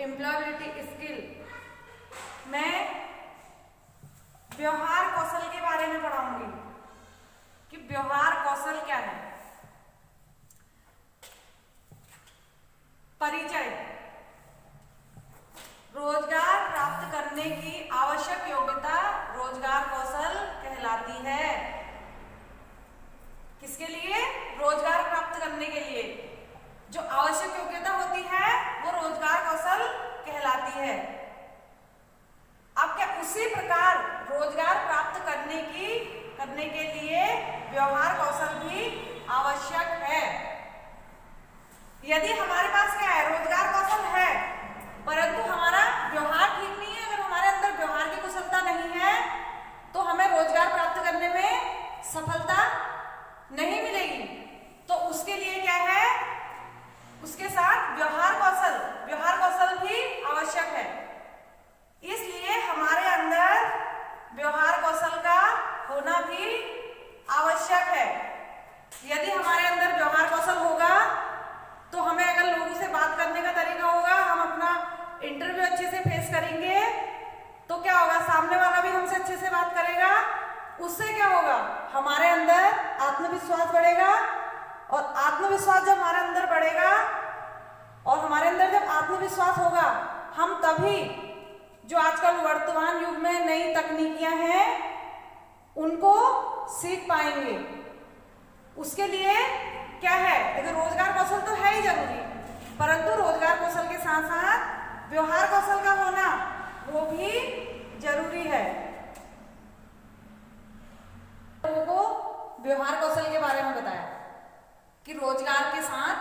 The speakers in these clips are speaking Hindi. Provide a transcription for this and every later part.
एम्प्लॉयबिलिटी स्किल मैं व्यवहार कौशल के बारे में पढ़ाऊंगी कि व्यवहार कौशल क्या है। परिचय, रोजगार प्राप्त करने की आवश्यक योग्यता रोजगार कौशल कहलाती है। किसके लिए? रोजगार प्राप्त करने के लिए जो आवश्यक योग्यता होती है वो रोजगार कौशल कहलाती है। अब क्या उसी प्रकार रोजगार प्राप्त करने के लिए व्यवहार कौशल भी आवश्यक है। यदि हमारे पास क्या है, रोजगार कौशल है परंतु हमारा व्यवहार ठीक नहीं है, अगर हमारे अंदर व्यवहार की कुशलता नहीं है तो हमें रोजगार प्राप्त करने में सफलता नहीं मिलेगी। तो उसके लिए क्या है, उसके साथ व्यवहार कौशल भी आवश्यक है। इसलिए हमारे अंदर व्यवहार कौशल का होना भी आवश्यक है। यदि हमारे अंदर व्यवहार कौशल होगा तो हमें अगर लोगों से बात करने का तरीका होगा, हम अपना इंटरव्यू अच्छे से फेस करेंगे तो क्या होगा, सामने वाला भी हमसे अच्छे से बात करेगा। उससे क्या होगा, हमारे अंदर आत्मविश्वास बढ़ेगा और आत्मविश्वास जब हमारे अंदर बढ़ेगा और हमारे अंदर जब आत्मविश्वास होगा हम तभी जो आजकल वर्तमान युग में नई तकनीकियां हैं उनको सीख पाएंगे। उसके लिए क्या है, देखो रोजगार कौशल तो है ही जरूरी, परंतु रोजगार कौशल के साथ साथ व्यवहार कौशल का होना वो भी जरूरी है। लोगों को व्यवहार कौशल के बारे में बताया कि रोजगार के साथ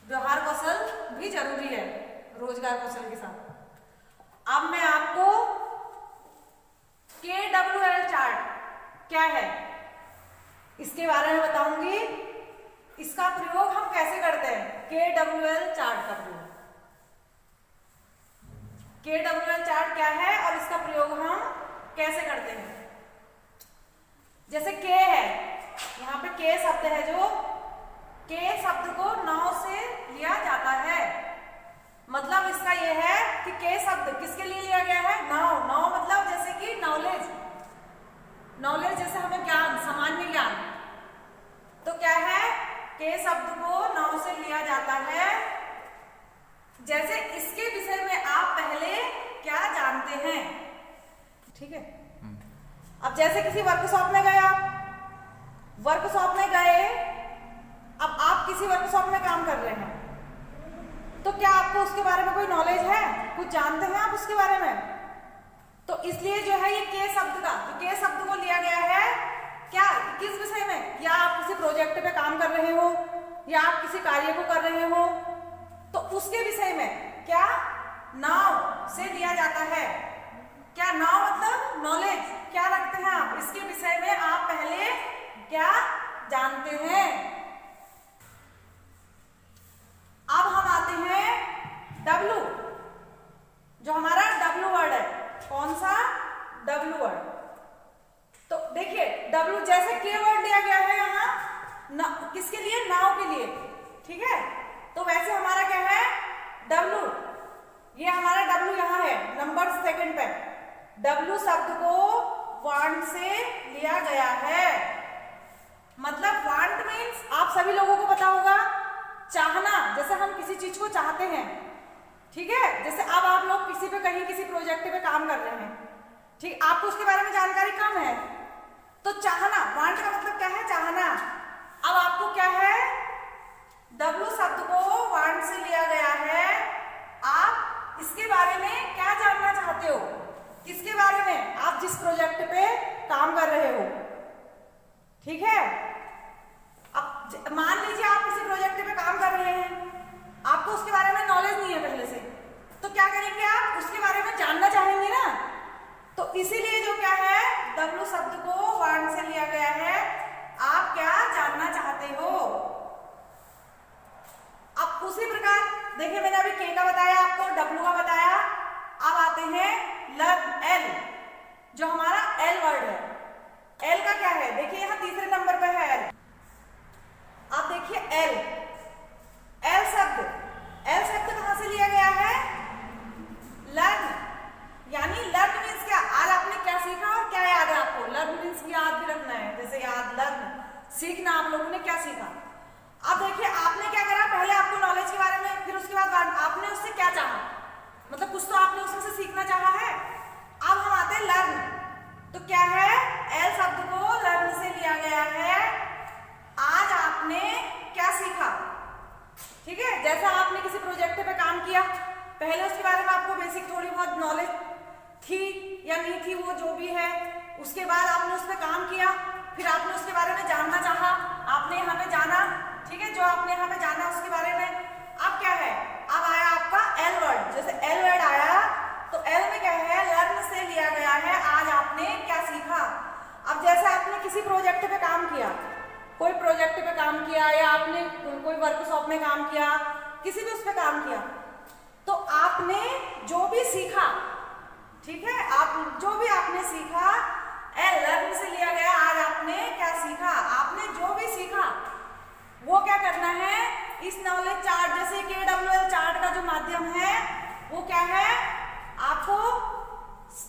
व्यवहार कौशल भी जरूरी है। रोजगार कौशल के साथ अब मैं आपको KWL चार्ट क्या है इसके बारे में बताऊंगी। इसका प्रयोग हम कैसे करते हैं, KWL चार्ट का प्रयोग। KWL चार्ट क्या है और इसका प्रयोग हम कैसे करते हैं। जैसे K है, यहाँ पे K शब्द है, जो K शब्द को नाव से लिया जाता है। मतलब इसका यह है कि K शब्द किसके लिए लिया गया है, नाव मतलब जैसे कि नॉलेज जैसे हमें ज्ञान, सामान्य ज्ञान। तो क्या है, K शब्द को नाव से लिया जाता है। जैसे इसके विषय में आप पहले क्या जानते हैं, ठीक है। अब जैसे किसी वर्कशॉप में गए, अब आप किसी वर्कशॉप में काम कर रहे हैं तो क्या आपको उसके बारे में कोई नॉलेज है, कुछ जानते हैं आप उसके बारे में। तो इसलिए जो है ये K शब्द को लिया गया है क्या, किस विषय में, या आप किसी प्रोजेक्ट पे काम कर रहे हो या आप किसी कार्य को कर रहे हो तो उसके विषय में क्या नाउ से लिया जाता है। क्या नाउ मतलब नॉलेज, क्या रखते हैं आप, इसके विषय में आप पहले क्या जानते हैं। अब हम आते हैं W, जो हमारा W वर्ड है। कौन सा W वर्ड, तो देखिए W जैसे K वर्ड दिया गया है यहाँ किसके लिए, नाव के लिए, ठीक है। तो वैसे हमारा क्या है W, ये हमारा W यहाँ है नंबर सेकंड पे। W शब्द को वांट से लिया गया है। मतलब वांट मीन्स आप सभी लोगों को पता होगा चाहना, जैसे हम किसी चीज को चाहते हैं, ठीक है। जैसे अब आप लोग किसी पे कहीं किसी प्रोजेक्ट पे काम कर रहे हैं, ठीक, आपको उसके बारे में जानकारी कम है तो चाहना, वांट का मतलब क्या है, चाहना। अब आपको क्या है, W शब्द को वांट से लिया गया है। आप इसके बारे में क्या जानना चाहते हो, किसके बारे में, आप जिस प्रोजेक्ट पे काम कर रहे हो, ठीक है। अब मान लीजिए आप किसी प्रोजेक्ट पे काम कर रहे हैं, आपको उसके बारे में नॉलेज नहीं है पहले से, तो क्या करेंगे, आप उसके बारे में जानना चाहेंगे ना। तो इसीलिए जो क्या है, W शब्द को वांट से लिया गया है। आप क्या जानना चाहते हो। अब उसी प्रकार देखिए, मैंने अभी K का बताया, आपको W का बताया। अब आते हैं L, जो हमारा L वर्ड है। L का क्या है, देखिए यहाँ तीसरे नंबर पे है L। आप देखिए L शब्द कहां से लिया गया है, जैसा आपने किसी प्रोजेक्ट पे काम किया, पहले उसके बारे में आपको बेसिक थोड़ी बहुत नॉलेज थी या नहीं थी, वो जो भी है, उसके बाद आपने उस पर काम किया, फिर आपने उसके बारे में जानना चाहा, आपने यहाँ पे जाना, ठीक है, जो आपने यहाँ पे जाना उसके बारे में। अब क्या है, अब आया आपका एल वर्ड, जैसे एल वर्ड आया तो एल में क्या है, लर्न से लिया गया है, आज आपने क्या सीखा। अब जैसे आपने किसी प्रोजेक्ट पे काम किया, कोई प्रोजेक्ट पे काम किया या आपने कोई वर्कशॉप में काम किया, किसी भी उस पे काम किया, तो आपने जो भी सीखा, ठीक है, आप जो भी आपने सीखा एल लर्न से लिया गया, आज आपने क्या सीखा, आपने जो भी सीखा वो क्या करना है, इस नॉलेज चार्ट, जैसे KWL चार्ट का जो माध्यम है वो क्या है, आपको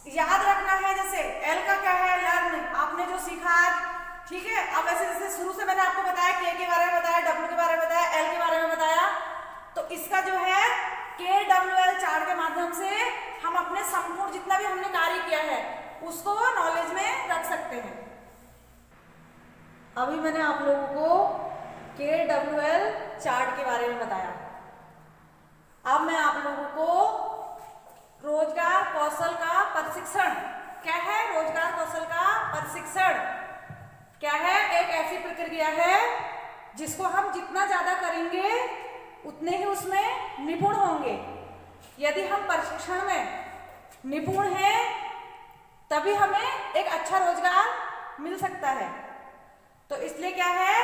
याद रखना है। जैसे एल का क्या है, लर्न, आपने जो सीखा आज, ठीक है। अब ऐसे जैसे शुरू से मैंने आपको बताया, के बारे में बताया, डब्ल्यू के बारे में बताया, एल के बारे में बताया, तो इसका जो है KWL चार्ट के माध्यम से हम अपने संपूर्ण जितना भी हमने कार्य किया है उसको नॉलेज में रख सकते हैं। अभी मैंने आप लोगों को KWL चार्ट के बारे में बताया, अब मैं आप लोगों को रोजगार कौशल का प्रशिक्षण, क्या है, रोजगार कौशल का प्रशिक्षण क्या है, एक ऐसी प्रक्रिया है जिसको हम जितना ज्यादा करेंगे उतने ही उसमें निपुण होंगे। यदि हम प्रशिक्षण में निपुण हैं तभी हमें एक अच्छा रोजगार मिल सकता है। तो इसलिए क्या है,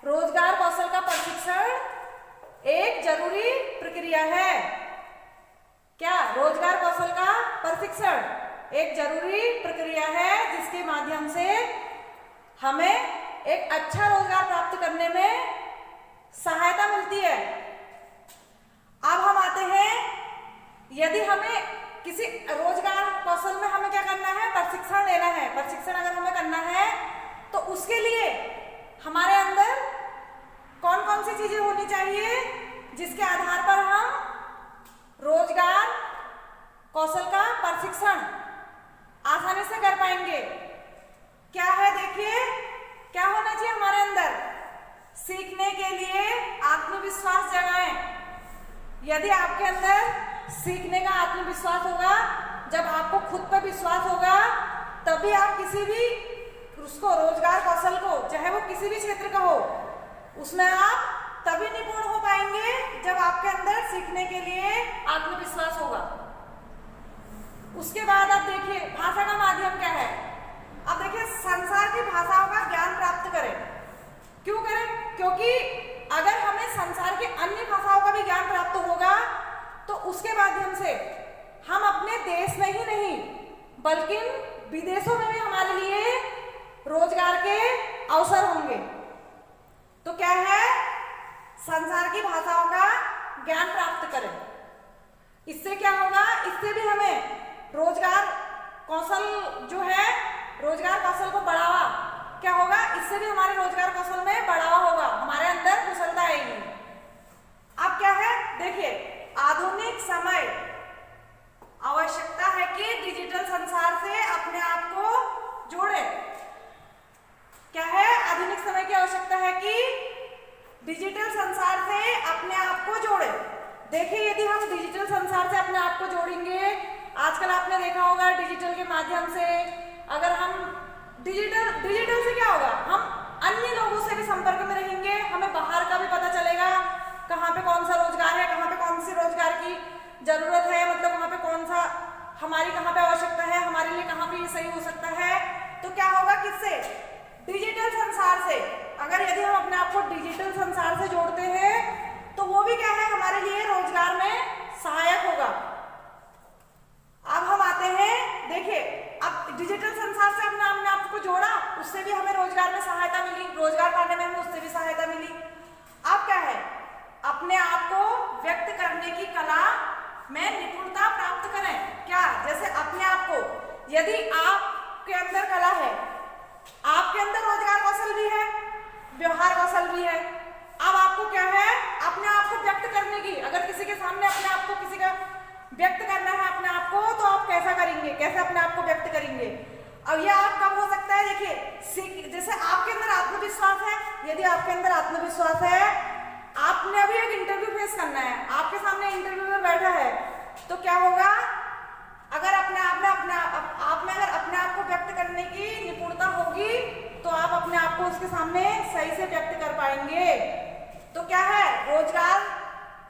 रोजगार कौशल का प्रशिक्षण एक जरूरी प्रक्रिया है। क्या, रोजगार कौशल का प्रशिक्षण एक जरूरी प्रक्रिया है जिसके माध्यम से हमें एक अच्छा रोजगार प्राप्त करने में सहायता मिलती है। अब हम आते हैं, यदि हमें किसी रोजगार कौशल में हमें क्या करना है, प्रशिक्षण लेना है, प्रशिक्षण अगर हमें करना है तो उसके लिए हमारे अंदर कौन कौन सी चीजें होनी चाहिए जिसके आधार पर हम रोजगार कौशल का प्रशिक्षण आसानी से कर पाएंगे। क्या है, देखिए क्या होना चाहिए हमारे अंदर, सीखने के लिए आत्मविश्वास जगाएं। यदि आपके अंदर सीखने का आत्मविश्वास होगा, जब आपको खुद पर विश्वास होगा, तभी आप किसी भी उसको रोजगार कौशल को, चाहे वो किसी भी क्षेत्र का हो, उसमें आप तभी निपुण हो पाएंगे जब आपके अंदर सीखने के लिए आत्मविश्वास होगा। उसके बाद आप देखिए भाषा का माध्यम क्या है। अब देखिए, संसार की भाषाओं का ज्ञान प्राप्त करें। क्यों करें, क्योंकि अगर हमें संसार की अन्य भाषाओं का भी ज्ञान प्राप्त होगा तो उसके माध्यम से हम अपने देश में ही नहीं बल्कि विदेशों में भी हमारे लिए रोजगार के अवसर होंगे। तो क्या है, संसार की भाषाओं का ज्ञान प्राप्त करें। इससे क्या होगा, इससे भी हमें रोजगार कौशल जो है, रोजगार कौशल को बढ़ावा क्या होगा, इससे भी हमारे रोजगार कौशल में बढ़ावा होगा, हमारे अंदर कुशलता आएगी। अब क्या है, देखिए आधुनिक समय आवश्यकता है कि डिजिटल संसार से अपने आप को जोड़े। क्या है, आधुनिक समय की आवश्यकता है कि डिजिटल संसार से अपने आप को जोड़े। देखिए, यदि हम डिजिटल संसार से अपने आप को जोड़ेंगे, आजकल आपने देखा होगा डिजिटल के माध्यम से, अगर हम डिजिटल से क्या होगा, हम अन्य लोगों से भी संपर्क में रहेंगे, हमें बाहर का भी पता चलेगा, कहाँ पे कौन सा रोजगार है, कहाँ पे कौन सी रोजगार की जरूरत है, मतलब वहाँ पे कौन सा हमारी कहाँ पे आवश्यकता है, हमारे लिए कहाँ पे ये सही हो सकता है। तो क्या होगा, किससे, डिजिटल संसार से। अगर यदि हम अपने आप को डिजिटल संसार से जोड़ते हैं तो वो भी क्या है, हमारे लिए रोजगार में सहायक होगा। अब हम आते हैं, देखिए अब डिजिटल संसार से हमने आप को जोड़ा, उससे भी हमें रोजगार में सहायता मिली, रोजगार पाने में हमें उससे भी सहायता मिली। अब क्या है, अपने आप को व्यक्त करने की कला में निपुणता प्राप्त करें। क्या, जैसे अपने आप को, यदि आपके अंदर कला है, आपके अंदर रोजगार कौशल भी है, व्यवहार कौशल भी है, अब आपको क्या है, अपने आप को व्यक्त करने की, अगर किसी के सामने अपने आप को किसी का व्यक्त करना है अपने आप को, तो आप कैसा करेंगे, कैसे अपने आप को व्यक्त करेंगे। अब यह आप कब हो सकता है, देखिए जैसे आपके अंदर आत्मविश्वास है, यदि आपके अंदर आत्मविश्वास है, आपने अभी एक इंटरव्यू फेस प्रैक्टिस करना है। आपके सामने इंटरव्यू में बैठा है तो क्या होगा, अगर अपने आप में अगर अपने आप को व्यक्त करने की निपुणता होगी तो आप अपने आप को उसके सामने सही से व्यक्त कर पाएंगे। तो क्या है, रोजगार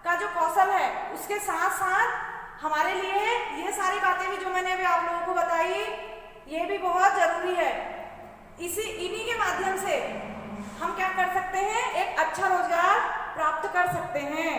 का जो कौशल है उसके साथ साथ हमारे लिए ये सारी बातें भी जो मैंने अभी आप लोगों को बताई ये भी बहुत जरूरी है। इन्हीं के माध्यम से हम क्या कर सकते हैं, एक अच्छा रोजगार प्राप्त कर सकते हैं।